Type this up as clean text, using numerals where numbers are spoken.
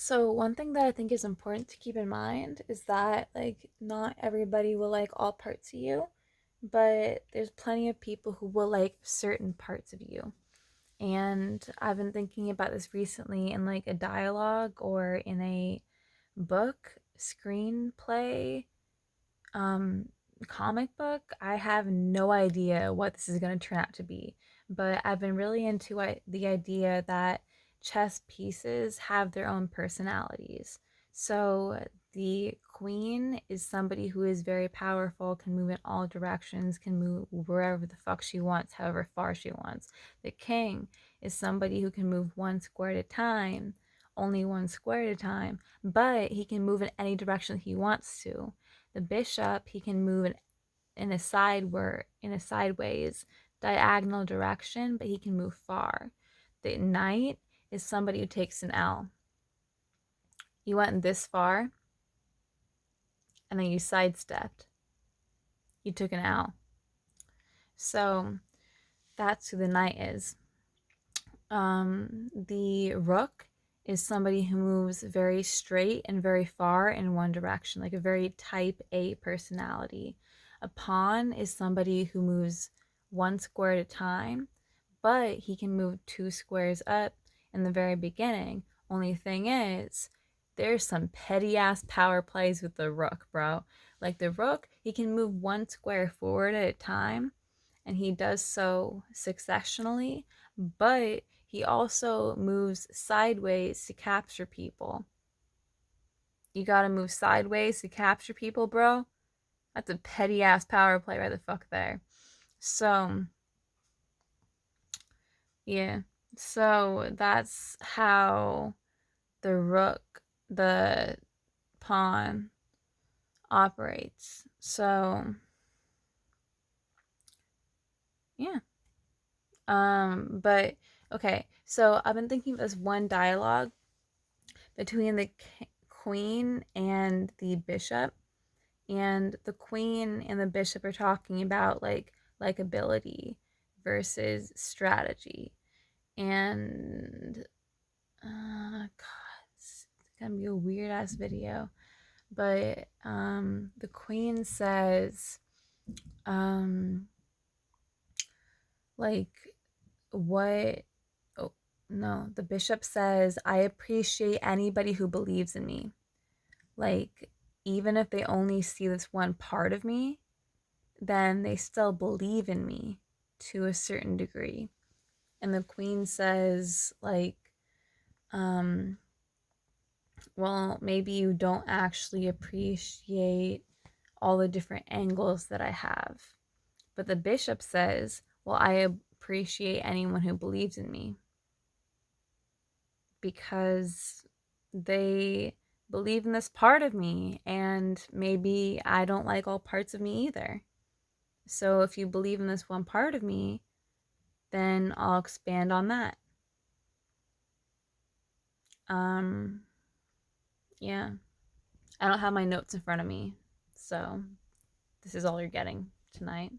So one thing that I think is important to keep in mind is that not everybody will like all parts of you, but there's plenty of people who will like certain parts of you. And I've been thinking about this recently in like a dialogue or in a book, screenplay, um, comic book. I have no idea what this is going to turn out to be, but I've been really into the idea that chess pieces have their own personalities. So the queen is somebody who is very powerful, can move in all directions, can move wherever the fuck she wants, however far she wants. The king is somebody who can move one square at a time, only one square at a time, but he can move in any direction he wants to. The bishop, he can move in a sideways diagonal direction, but he can move far. The knight is somebody who takes an L. You went this far and then you sidestepped. You took an L. So that's who the knight is. The rook is somebody who moves very straight and very far in one direction, like a very type A personality. A pawn is somebody who moves one square at a time, but he can move two squares up in the very beginning. Only thing is, there's some petty ass power plays with the rook, bro. Like the rook, he can move one square forward at a time, and he does so successionally, but he also moves sideways to capture people. You gotta move sideways to capture people, bro. That's a petty ass power play right the fuck there. So, yeah. So that's how the rook, the pawn, operates. So, yeah. But okay. So I've been thinking of this one dialogue between the queen and the bishop, and the queen and the bishop are talking about like ability versus strategy. And god, it's gonna be a weird ass video, but the queen says um like what oh no, the bishop says, I appreciate anybody who believes in me. Like, even if they only see this one part of me, then they still believe in me to a certain degree. And the queen says, um, well, maybe you don't actually appreciate all the different angles that I have. But the bishop says, well, I appreciate anyone who believes in me because they believe in this part of me, and maybe I don't like all parts of me either. So if you believe in this one part of me, then I'll expand on that. Um, yeah. I don't have my notes in front of me, so this is all you're getting tonight.